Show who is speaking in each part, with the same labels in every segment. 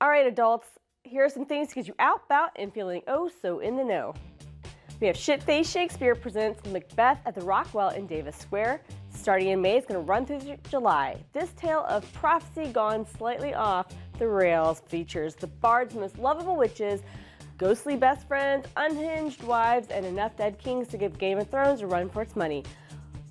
Speaker 1: All right, adults, here are some things to get you out, about, and feeling oh so in the know. We have Shitface Shakespeare presents Macbeth at the Rockwell in Davis Square. Starting in May, it's going to run through July. This tale of prophecy gone slightly off the rails features the bard's most lovable witches, ghostly best friends, unhinged wives, and enough dead kings to give Game of Thrones a run for its money.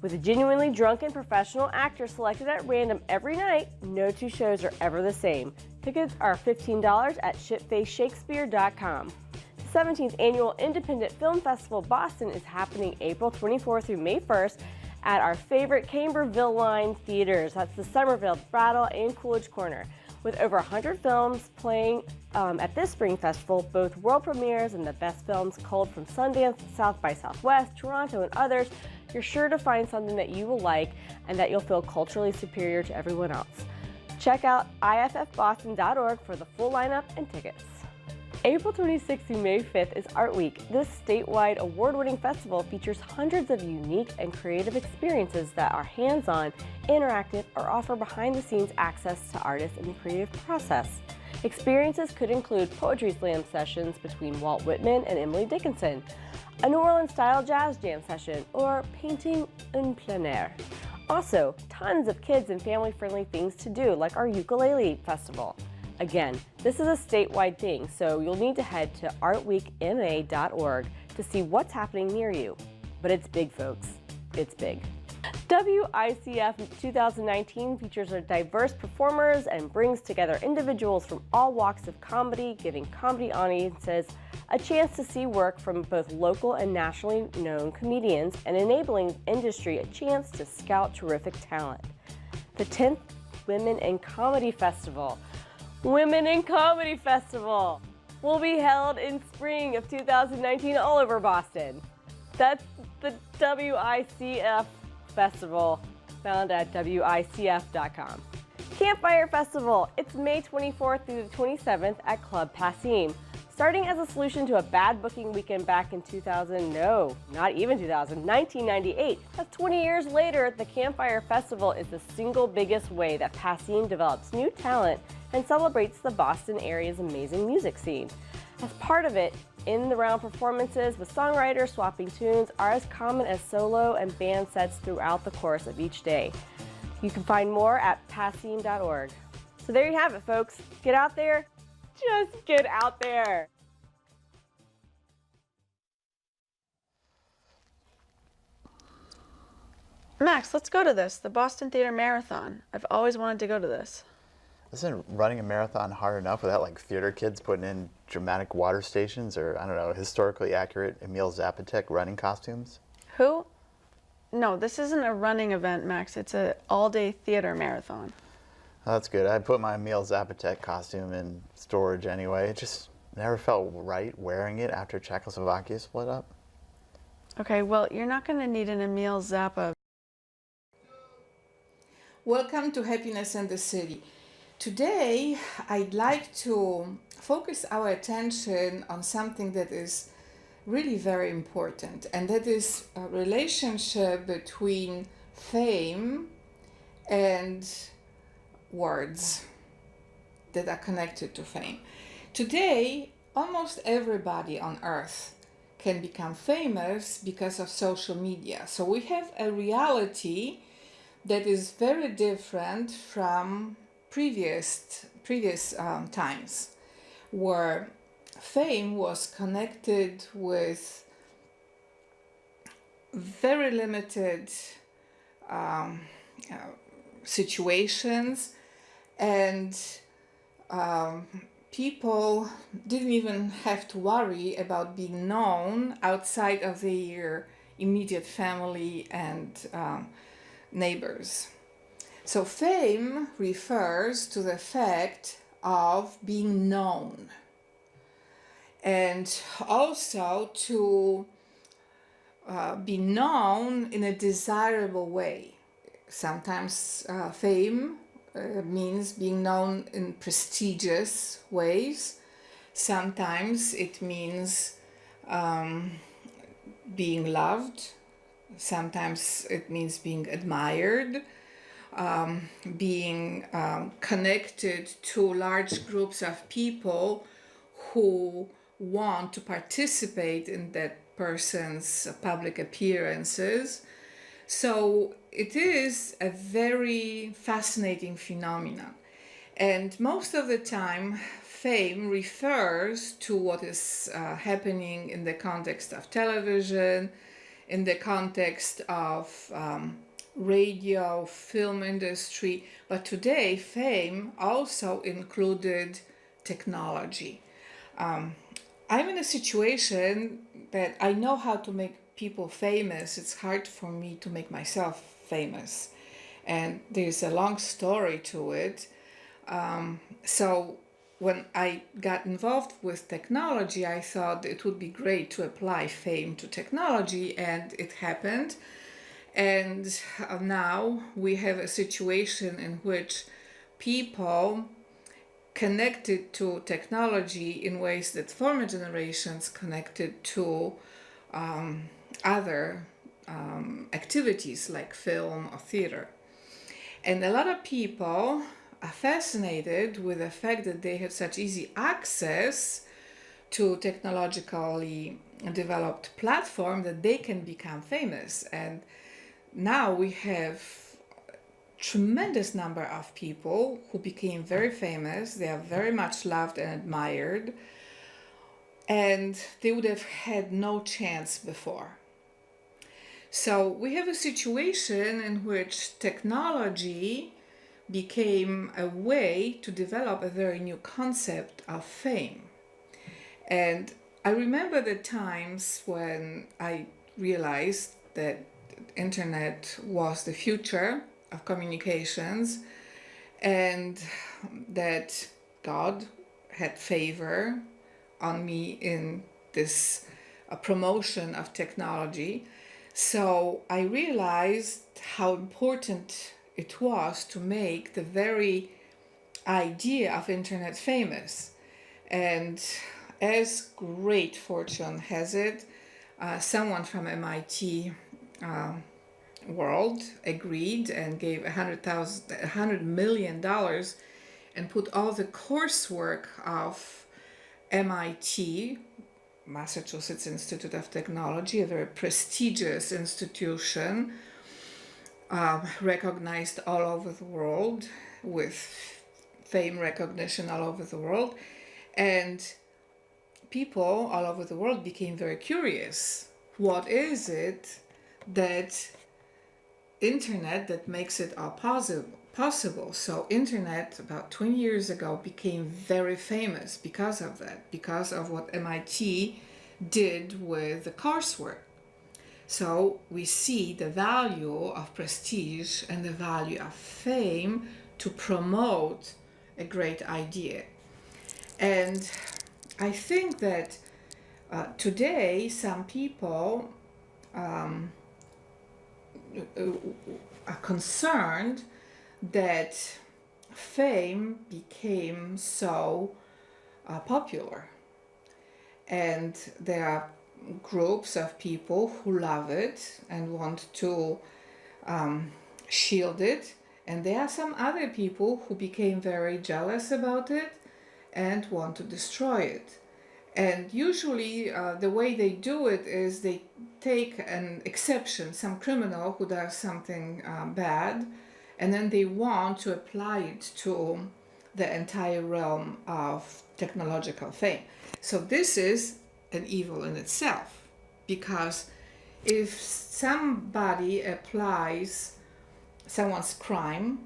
Speaker 1: With a genuinely drunken professional actor selected at random every night, no two shows are ever the same. Tickets are $15 at shitfaceshakespeare.com. The 17th Annual Independent Film Festival Boston is happening April 24th through May 1st at our favorite Camberville Line theaters. That's the Somerville, Brattle, and Coolidge Corner. With over 100 films playing at this spring festival, both world premieres and the best films culled from Sundance, South by Southwest, Toronto, and others, you're sure to find something that you will like and that you'll feel culturally superior to everyone else. Check out iffboston.org for the full lineup and tickets. April 26th through May 5th is Art Week. This statewide award-winning festival features hundreds of unique and creative experiences that are hands-on, interactive, or offer behind-the-scenes access to artists in the creative process. Experiences could include poetry slam sessions between Walt Whitman and Emily Dickinson, a New Orleans-style jazz jam session, or painting en plein air. Also, tons of kids and family-friendly things to do, like our ukulele festival. Again, this is a statewide thing, so you'll need to head to artweekma.org to see what's happening near you. But it's big, folks. It's big. WICF 2019 features our diverse performers and brings together individuals from all walks of comedy, giving comedy audiences a chance to see work from both local and nationally known comedians and enabling industry a chance to scout terrific talent. The 10th Women in Comedy Festival will be held in spring of 2019 all over Boston. That's the WICF Festival, found at WICF.com. Campfire Festival, it's May 24th through the 27th at Club Passim. Starting as a solution to a bad booking weekend back in 1998. That's 20 years later, the Campfire Festival is the single biggest way that Passim develops new talent and celebrates the Boston area's amazing music scene. As part of it, in-the-round performances with songwriters swapping tunes are as common as solo and band sets throughout the course of each day. You can find more at passim.org. So there you have it, folks. Get out there. Just get out there.
Speaker 2: Max, let's go to this, the Boston Theater Marathon. I've always wanted to go to this.
Speaker 3: Isn't running a marathon hard enough without like theater kids putting in dramatic water stations or, I don't know, historically accurate Emil Zapatek running costumes?
Speaker 2: Who? No, this isn't a running event, Max. It's an all-day theater marathon.
Speaker 3: Oh, that's good. I put my Emil Zapatek costume in storage anyway. It just never felt right wearing it after Czechoslovakia split up.
Speaker 2: Okay, well, you're not going to need an Emil Zappa.
Speaker 4: Welcome to Happiness in the City. Today, I'd like to focus our attention on something that is really very important, and that is a relationship between fame and words that are connected to fame. Today, almost everybody on earth can become famous because of social media. So we have a reality that is very different from previous times, where fame was connected with very limited situations, and people didn't even have to worry about being known outside of their immediate family and neighbors. So fame refers to the fact of being known, and also to be known in a desirable way. Sometimes fame means being known in prestigious ways. Sometimes it means being loved. Sometimes it means being admired. being connected to large groups of people who want to participate in that person's public appearances. So it is a very fascinating phenomenon. And most of the time, fame refers to what is happening in the context of television, in the context of radio, film industry. But today, fame also included technology. I'm in a situation that I know how to make people famous. It's hard for me to make myself famous. And there's a long story to it. So when I got involved with technology, I thought it would be great to apply fame to technology, and it happened. And now we have a situation in which people connected to technology in ways that former generations connected to other activities like film or theater. And a lot of people are fascinated with the fact that they have such easy access to technologically developed platform that they can become famous. And now we have tremendous number of people who became very famous. They are very much loved and admired, and they would have had no chance before. So we have a situation in which technology became a way to develop a very new concept of fame. And I remember the times when I realized that internet was the future of communications, and that God had favor on me in this promotion of technology. So I realized how important it was to make the very idea of internet famous. And as great fortune has it, someone from MIT world agreed and gave $100 million and put all the coursework of MIT, Massachusetts Institute of Technology, a very prestigious institution, recognized all over the world, with fame recognition all over the world. And people all over the world became very curious. What is it that internet that makes it all possible? So internet about 20 years ago became very famous because of that, because of what MIT did with the coursework. So we see the value of prestige and the value of fame to promote a great idea. And I think that today some people are concerned that fame became so popular, and there are groups of people who love it and want to shield it, and there are some other people who became very jealous about it and want to destroy it. And usually the way they do it is they take an exception, some criminal who does something bad, and then they want to apply it to the entire realm of technological fame. So this is an evil in itself, because if somebody applies someone's crime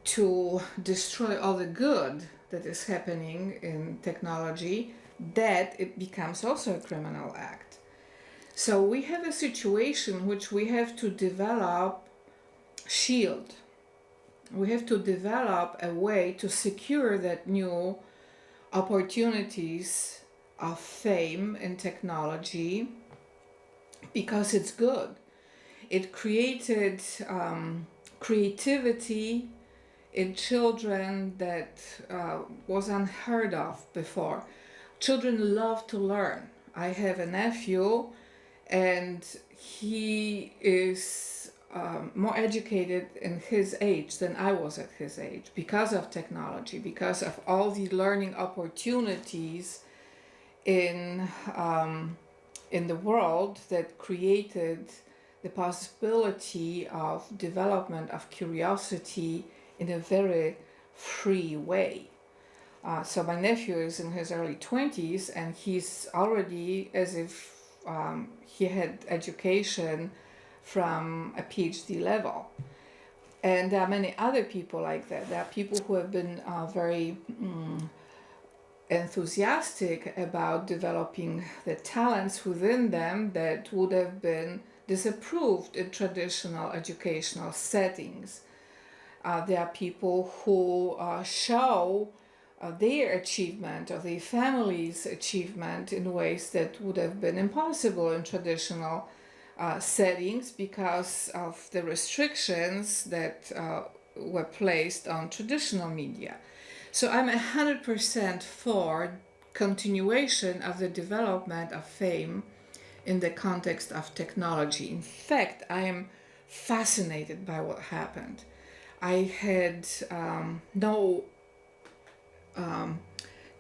Speaker 4: to destroy all the good that is happening in technology, that it becomes also a criminal act. So we have a situation which we have to develop shield. We have to develop a way to secure that new opportunities of fame in technology, because it's good. It created creativity in children that was unheard of before. Children love to learn. I have a nephew, and he is more educated in his age than I was at his age because of technology, because of all the learning opportunities in the world that created the possibility of development of curiosity in a very free way. So my nephew is in his early 20s, and he's already as if he had education from a PhD level. And there are many other people like that. There are people who have been very enthusiastic about developing the talents within them that would have been disapproved in traditional educational settings. There are people who show their achievement or their family's achievement in ways that would have been impossible in traditional settings because of the restrictions that were placed on traditional media. So I'm 100% for continuation of the development of fame in the context of technology. In fact, I am fascinated by what happened. I had no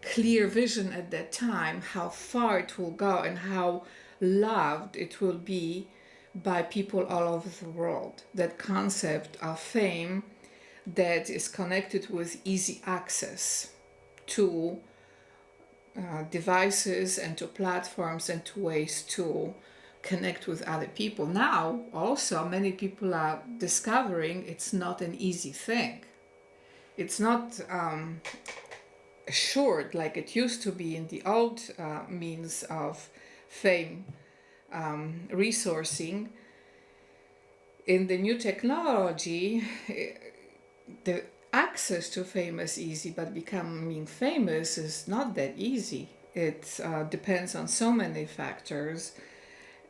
Speaker 4: clear vision at that time how far it will go and how loved it will be by people all over the world. That concept of fame that is connected with easy access to devices and to platforms and to ways to connect with other people. Now, also, many people are discovering it's not an easy thing. It's not assured like it used to be in the old means of fame resourcing. In the new technology, the access to fame is easy, but becoming famous is not that easy. It depends on so many factors.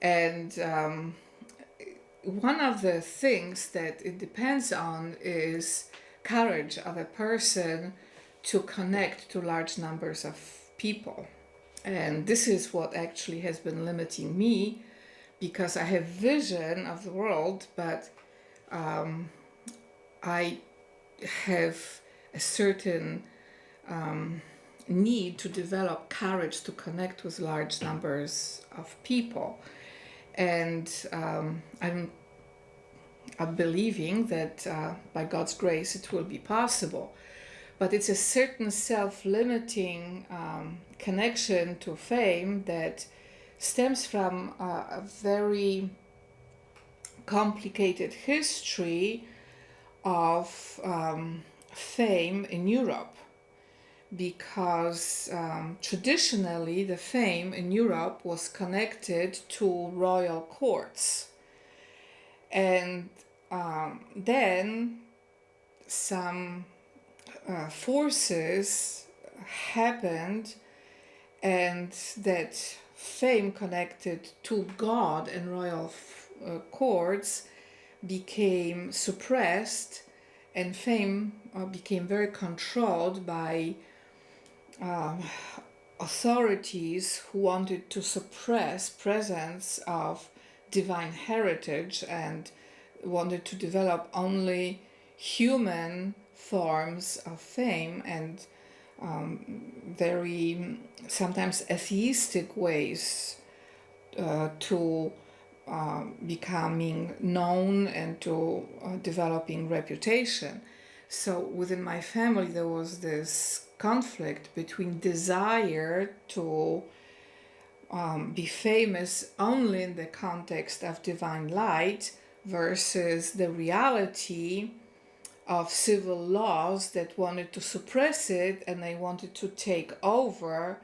Speaker 4: And one of the things that it depends on is courage of a person to connect to large numbers of people. And this is what actually has been limiting me, because I have vision of the world, but I have a certain need to develop courage to connect with large numbers of people. And I'm believing that by God's grace it will be possible. But it's a certain self-limiting connection to fame that stems from a very complicated history of fame in Europe, because traditionally the fame in Europe was connected to royal courts. And then some forces happened, and that fame connected to God and royal courts became suppressed, and fame became very controlled by authorities who wanted to suppress presence of divine heritage and wanted to develop only human forms of fame and very sometimes atheistic ways to becoming known and to developing reputation. So within my family there was this conflict between desire to be famous only in the context of divine light versus the reality of civil laws that wanted to suppress it, and they wanted to take over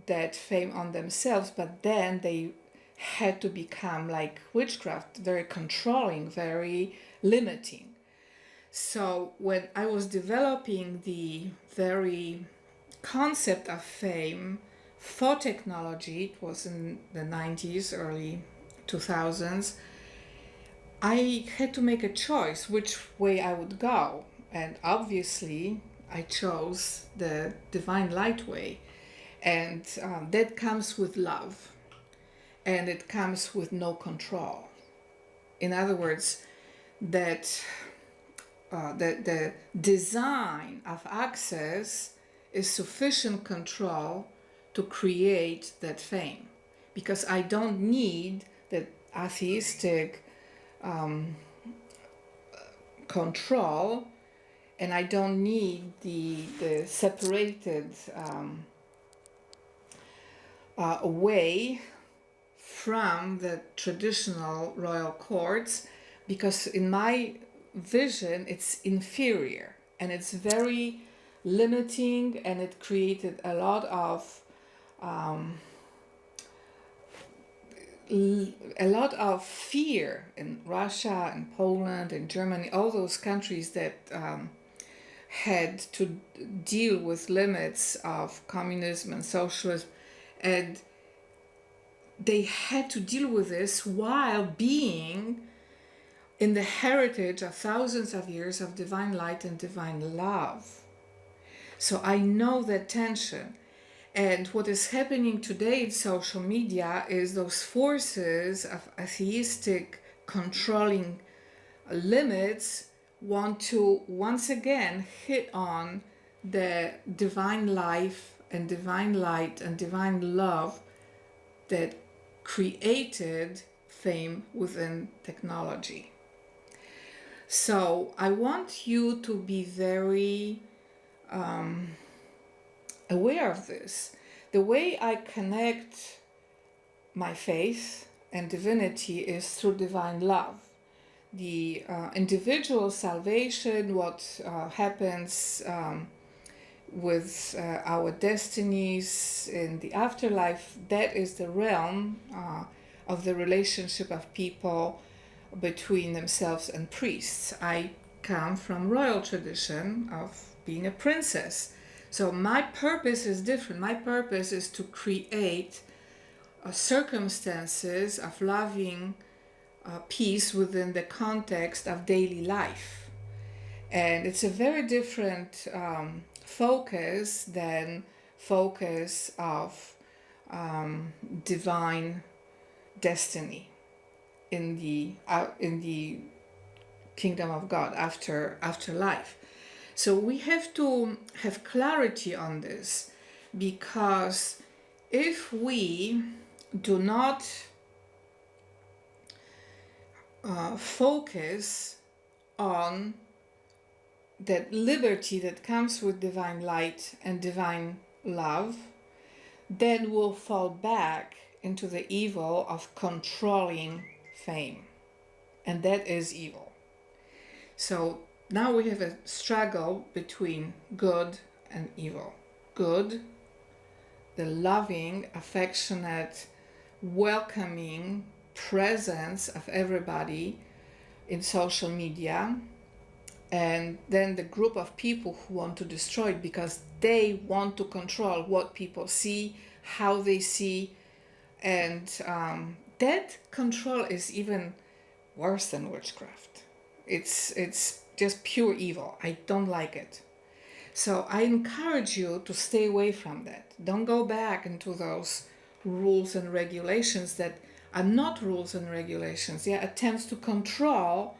Speaker 4: that fame on themselves, but then they had to become like witchcraft, very controlling, very limiting. So when I was developing the very concept of fame for technology, it was in the 90s, early 2000s, I had to make a choice which way I would go. And obviously I chose the divine light way. And that comes with love. And it comes with no control. In other words, that the design of access is sufficient control to create that fame, because I don't need that atheistic control, and I don't need the separated way from the traditional royal courts, because in my vision it's inferior and it's very limiting, and it created a lot of fear in Russia and Poland and Germany, all those countries that had to deal with limits of communism and socialism, and they had to deal with this while being in the heritage of thousands of years of divine light and divine love. So I know that tension. And what is happening today in social media is those forces of atheistic controlling limits want to once again hit on the divine life and divine light and divine love that created fame within technology. So I want you to be very aware of this. The way I connect my faith and divinity is through divine love. The individual salvation, what happens with our destinies in the afterlife, that is the realm of the relationship of people between themselves and priests. I come from royal tradition of being a princess. So my purpose is different. My purpose is to create circumstances of loving peace within the context of daily life. And it's a very different focus than focus of divine destiny in the kingdom of God after life. So we have to have clarity on this, because if we do not focus on that liberty that comes with divine light and divine love, then we'll fall back into the evil of controlling fame. And that is evil. So now we have a struggle between good and evil. Good, the loving, affectionate, welcoming presence of everybody in social media, and then the group of people who want to destroy it because they want to control what people see, how they see, and that control is even worse than witchcraft. It's just pure evil. I don't like it. So I encourage you to stay away from that. Don't go back into those rules and regulations that are not rules and regulations. They are attempts to control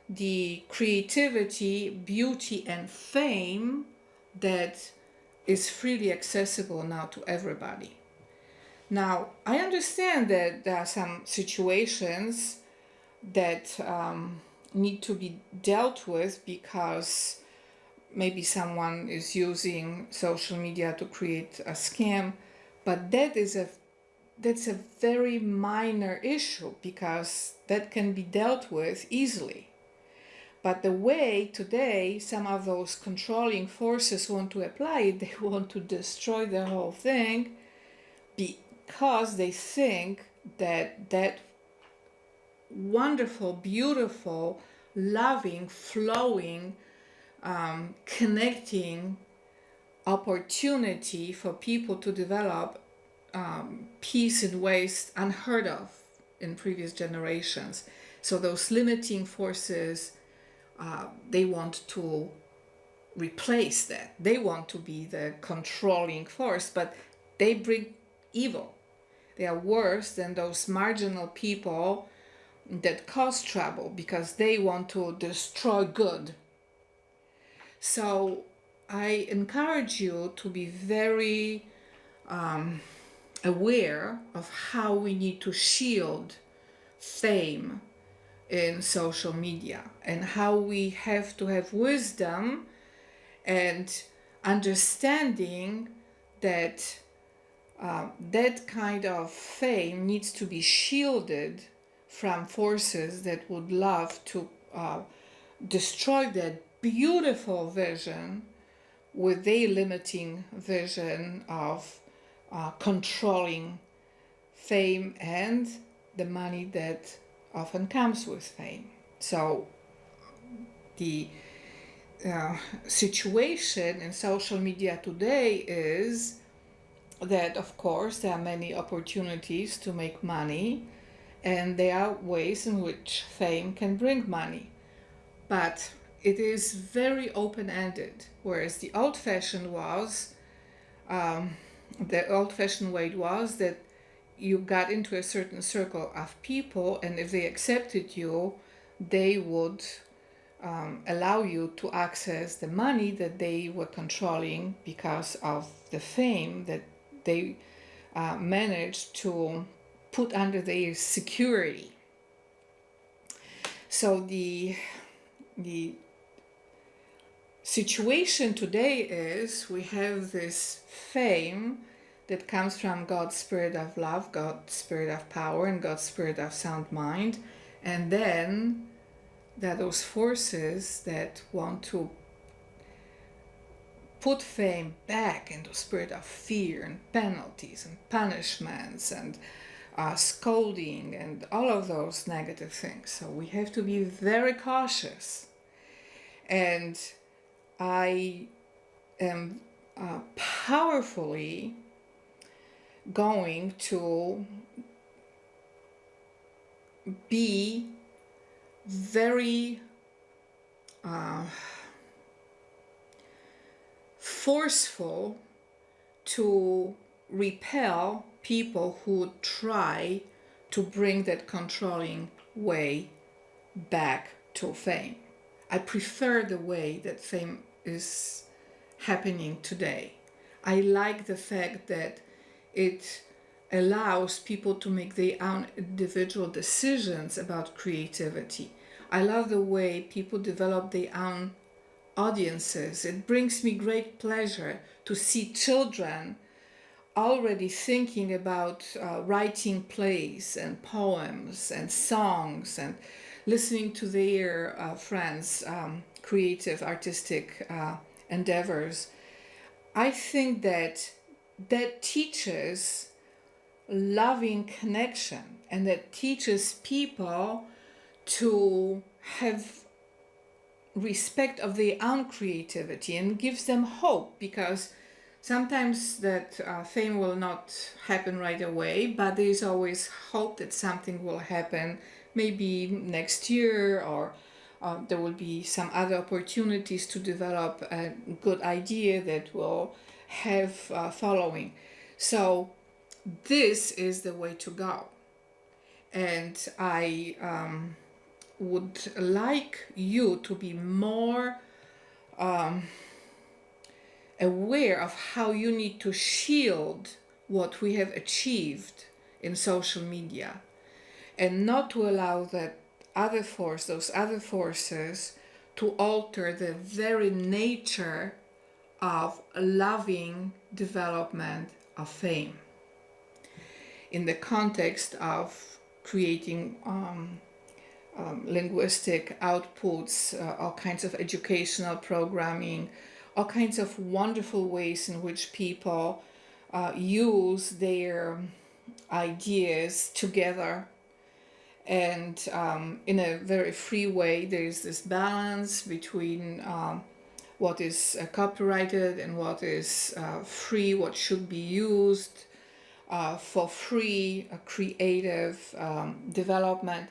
Speaker 4: the creativity, beauty, and fame that is freely accessible now to everybody. Now, I understand that there are some situations that need to be dealt with because maybe someone is using social media to create a scam, but that's a very minor issue because that can be dealt with easily. But the way today some of those controlling forces want to apply it, they want to destroy the whole thing because they think that that wonderful, beautiful, loving, flowing, connecting opportunity for people to develop peace in ways unheard of in previous generations. So those limiting forces, they want to replace that. They want to be the controlling force, but they bring evil. They are worse than those marginal people that cause trouble because they want to destroy good. So I encourage you to be very aware of how we need to shield fame in social media and how we have to have wisdom and understanding that that kind of fame needs to be shielded from forces that would love to destroy that beautiful vision with their limiting vision of controlling fame and the money that often comes with fame. So the situation in social media today is that, of course, there are many opportunities to make money, and there are ways in which fame can bring money. But it is very open-ended, whereas the old-fashioned way was that you got into a certain circle of people, and if they accepted you, they would allow you to access the money that they were controlling because of the fame that they managed to put under their security. So the situation today is we have this fame that comes from God's spirit of love, God's spirit of power, and God's spirit of sound mind. And then there are those forces that want to put fame back into spirit of fear and penalties and punishments and scolding and all of those negative things. So we have to be very cautious. And I am powerfully going to be very forceful to repel people who try to bring that controlling way back to fame. I prefer the way that fame is happening today. I like the fact that it allows people to make their own individual decisions about creativity. I love the way people develop their own audiences. It brings me great pleasure to see children already thinking about writing plays and poems and songs and listening to their friends' creative, artistic endeavors. I think that teaches loving connection, and that teaches people to have respect of their own creativity and gives them hope, because sometimes that fame will not happen right away, but there is always hope that something will happen maybe next year, or there will be some other opportunities to develop a good idea that will have following. So this is the way to go. And I would like you to be more aware of how you need to shield what we have achieved in social media, and not to allow those other forces to alter the very nature of loving development of fame in the context of creating linguistic outputs, all kinds of educational programming, all kinds of wonderful ways in which people use their ideas together. And in a very free way, there is this balance between what is copyrighted and what is free, what should be used for free creative development.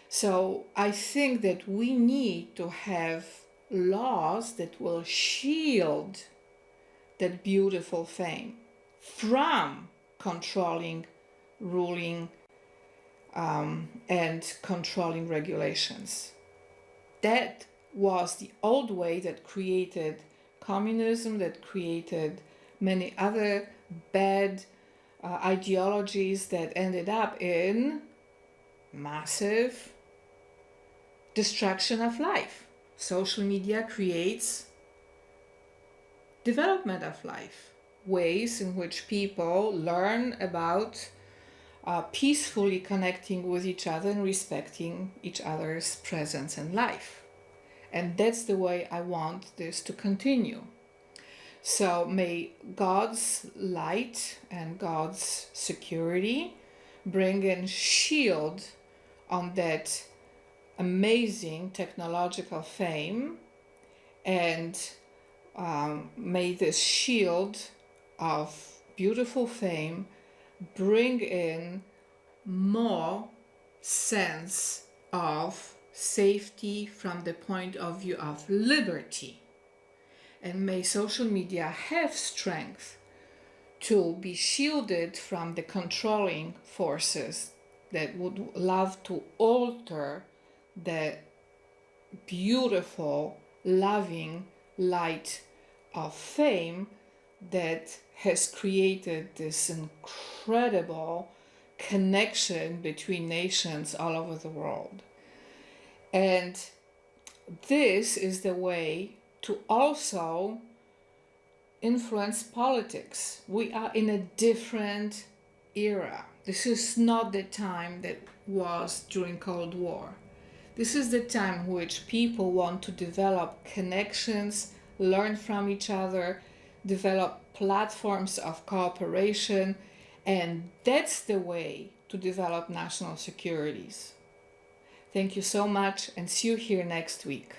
Speaker 4: So I think that we need to have laws that will shield that beautiful fame from controlling, ruling and controlling regulations. That was the old way that created communism, that created many other bad ideologies that ended up in massive destruction of life. Social media creates development of life, ways in which people learn about peacefully connecting with each other and respecting each other's presence in life. And that's the way I want this to continue. So may God's light and God's security bring in shield on that amazing technological fame, and may this shield of beautiful fame bring in more sense of safety from the point of view of liberty. And may social media have strength to be shielded from the controlling forces that would love to alter the beautiful, loving light of fame that has created this incredible connection between nations all over the world. And this is the way to also influence politics. We are in a different era. This is not the time that was during Cold War. This is the time in which people want to develop connections, learn from each other, develop platforms of cooperation, and that's the way to develop national securities. Thank you so much, and see you here next week.